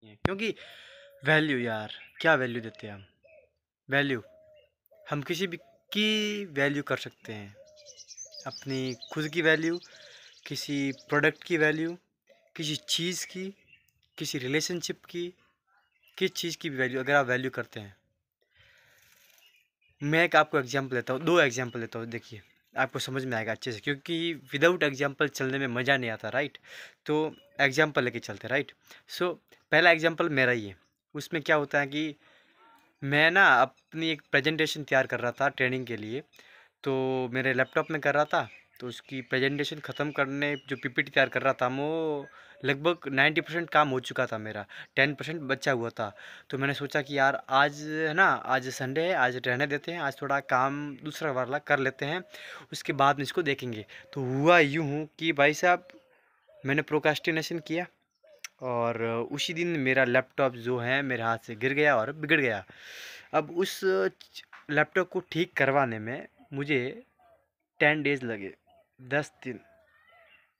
क्योंकि वैल्यू यार, क्या वैल्यू देते हैं हम? वैल्यू हम किसी भी की वैल्यू कर सकते हैं। अपनी खुद की वैल्यू, किसी प्रोडक्ट की वैल्यू, किसी चीज़ की, किसी रिलेशनशिप की, किस चीज़ की भी वैल्यू अगर आप वैल्यू करते हैं। मैं एक आपको एग्जांपल देता हूँ, 2 एग्जांपल देता हूँ, देखिए आपको समझ में आएगा अच्छे से, क्योंकि विदाउट एग्जांपल चलने में मज़ा नहीं आता, राइट? तो एग्जांपल लेके चलते हैं, राइट? सो पहला एग्जांपल मेरा ही है। उसमें क्या होता है कि मैं ना अपनी एक प्रेजेंटेशन तैयार कर रहा था ट्रेनिंग के लिए, तो मेरे लैपटॉप में कर रहा था। तो उसकी प्रेजेंटेशन ख़त्म करने जो पीपीटी तैयार कर रहा था, वो लगभग 90% काम हो चुका था मेरा, 10% बचा हुआ था। तो मैंने सोचा कि यार आज है ना, आज संडे है, आज रहने देते हैं, आज थोड़ा काम दूसरा वाला कर लेते हैं, उसके बाद में इसको देखेंगे। तो हुआ यूँ हूँ कि भाई साहब, मैंने प्रोक्रास्टिनेशन किया और उसी दिन मेरा लैपटॉप जो है मेरे हाथ से गिर गया और बिगड़ गया। अब उस लैपटॉप को ठीक करवाने में मुझे 10 डेज़ लगे, 10 दिन।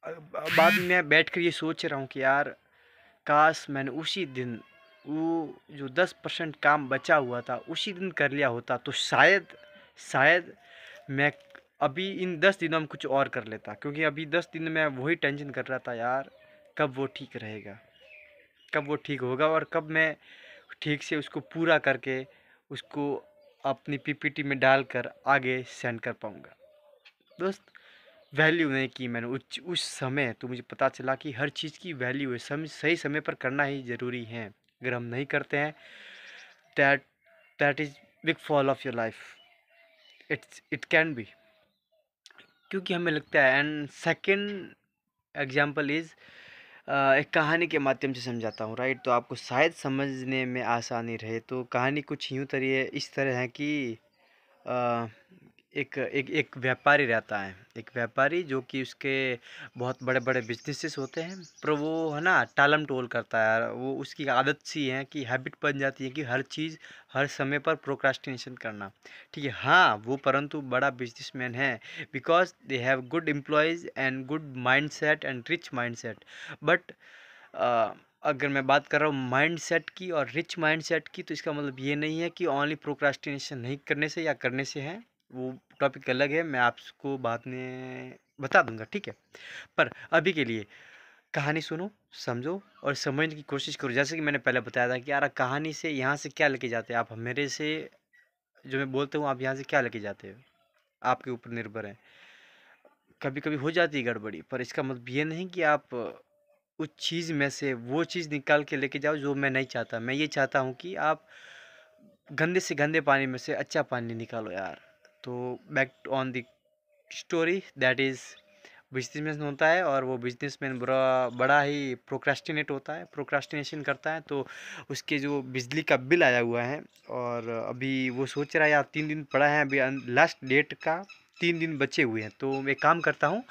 बाद में मैं बैठ कर ये सोच रहा हूँ कि यार, काश मैंने उसी दिन वो जो 10% काम बचा हुआ था उसी दिन कर लिया होता, तो शायद मैं अभी इन 10 दिनों में कुछ और कर लेता। क्योंकि अभी 10 दिन में वही टेंशन कर रहा था यार, कब वो ठीक रहेगा, कब वो ठीक होगा और कब मैं ठीक से उसको पूरा करके उसको अपनी पीपीटी में डालकर आगे सेंड कर पाऊँगा। दोस्त, वैल्यू नहीं की मैंने उस समय, तो मुझे पता चला कि हर चीज़ की वैल्यू है, सही समय पर करना ही ज़रूरी है। अगर हम नहीं करते हैं, that that is big fall of your life, it can be. क्योंकि हमें लगता है। एंड सेकंड एग्जांपल इज़, एक कहानी के माध्यम से समझाता हूँ, राइट? तो आपको शायद समझने में आसानी रहे। तो कहानी कुछ यूँ तरह इस तरह है कि अ, एक एक एक व्यापारी रहता है, एक व्यापारी जो कि उसके बहुत बड़े बड़े बिजनेसेस होते हैं, पर वो है ना टालम टोल करता है। वो उसकी आदत सी है कि हैबिट बन जाती है कि हर चीज़ हर समय पर प्रोक्रास्टिनेशन करना। ठीक है, हाँ वो परंतु बड़ा बिजनेसमैन है, because they have good employees and good mindset and rich mindset. But अगर मैं बात कर रहा हूँ माइंडसेट की और रिच माइंडसेट की, तो इसका मतलब ये नहीं है कि ओनली प्रोक्रास्टिनेशन नहीं करने से या करने से है। वो टॉपिक अलग है, मैं आपको बाद में बता दूंगा, ठीक है? पर अभी के लिए कहानी सुनो, समझो और समझने की कोशिश करो। जैसे कि मैंने पहले बताया था कि यार, कहानी से यहाँ से क्या लेके जाते हैं आप, मेरे से जो मैं बोलता हूँ आप यहाँ से क्या लेके जाते हो, आपके ऊपर निर्भर है। कभी कभी हो जाती है गड़बड़ी, पर इसका मतलब ये नहीं कि आप उस चीज़ में से वो चीज़ निकाल के लेके जाओ जो मैं नहीं चाहता। मैं ये चाहता हूँ कि आप गंदे से गंदे पानी में से अच्छा पानी निकालो यार। तो back on the story, that is businessman होता है और वो बिजनेसमैन बड़ा ही प्रोक्रास्टिनेट होता है, प्रोक्रास्टिनेशन करता है। तो उसके जो बिजली का बिल आया हुआ है और अभी वो सोच रहा है यार 3 दिन पड़ा है, अभी लास्ट डेट का 3 दिन बचे हुए हैं। तो मैं काम करता हूँ,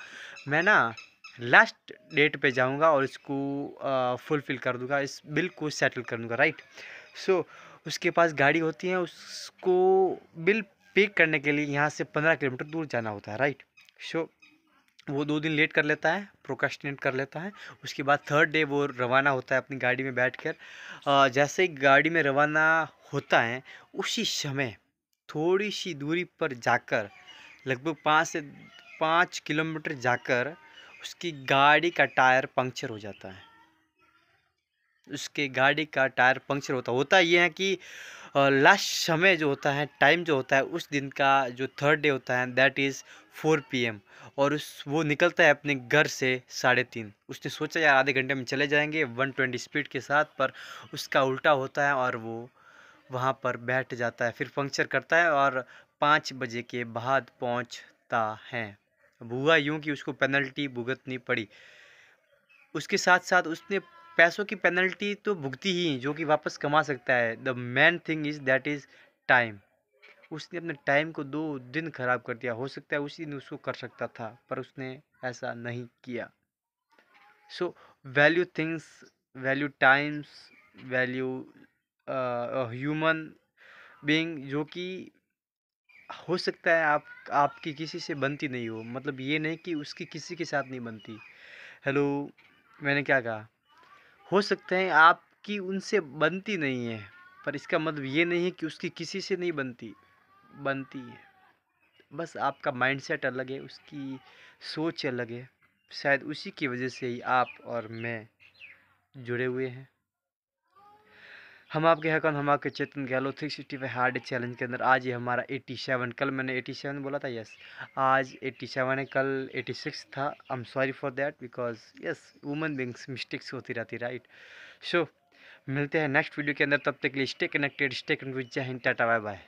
मैं ना लास्ट डेट पे जाऊँगा और इसको फुलफ़िल कर दूँगा, इस बिल को सेटल कर दूँगा, राइट? सो उसके पास गाड़ी होती है, उसको बिल पे करने के लिए यहाँ से 15 किलोमीटर दूर जाना होता है, राइट? सो वो 2 दिन लेट कर लेता है, प्रोक्रास्टिनेट कर लेता है। उसके बाद थर्ड डे वो रवाना होता है अपनी गाड़ी में बैठकर। जैसे ही गाड़ी में रवाना होता है, उसी समय थोड़ी सी दूरी पर जाकर, लगभग 5 किलोमीटर जाकर उसकी गाड़ी का टायर पंक्चर हो जाता है। उसके गाड़ी का टायर पंक्चर होता ये है कि लास्ट समय जो होता है, टाइम जो होता है उस दिन का, जो थर्ड डे होता है, दैट इज़ 4 PM। और वो निकलता है अपने घर से 3:30। उसने सोचा यार आधे घंटे में चले जाएंगे 120 स्पीड के साथ, पर उसका उल्टा होता है और वो वहाँ पर बैठ जाता है, फिर पंक्चर करता है और 5 बजे के बाद पहुँचता है। अब हुआ यूँ कि उसको पेनल्टी भुगतनी पड़ी। उसके साथ साथ उसने पैसों की पेनल्टी तो भुगती ही, जो कि वापस कमा सकता है। The main thing is that is time. उसने अपने टाइम को 2 दिन खराब कर दिया। हो सकता है उसी दिन उसको कर सकता था, पर उसने ऐसा नहीं किया। So value things, value times, value human being, जो कि हो सकता है आपकी किसी से बनती नहीं हो, मतलब ये नहीं कि उसकी किसी के साथ नहीं बनती। हेलो, मैंने क्या कहा? हो सकते हैं आप कि उनसे बनती नहीं है, पर इसका मतलब ये नहीं है कि उसकी किसी से नहीं बनती, बनती है। बस आपका माइंडसेट अलग है, उसकी सोच अलग है। शायद उसी की वजह से ही आप और मैं जुड़े हुए हैं। हम आपके हैं कौन, हम आपके चेतन गहलोत 365 हार्ड चैलेंज के अंदर आज ये हमारा 87, कल मैंने 87 बोला था, यस आज 87 है, कल 86 था। I am sorry for that, because yes woman beings mistakes होती रहती, राइट। सो मिलते हैं नेक्स्ट वीडियो के अंदर, तब तक के लिए स्टे कनेक्टेड, स्टे कनेक्टेड, जय हिंद, टाटा, बाय बाय।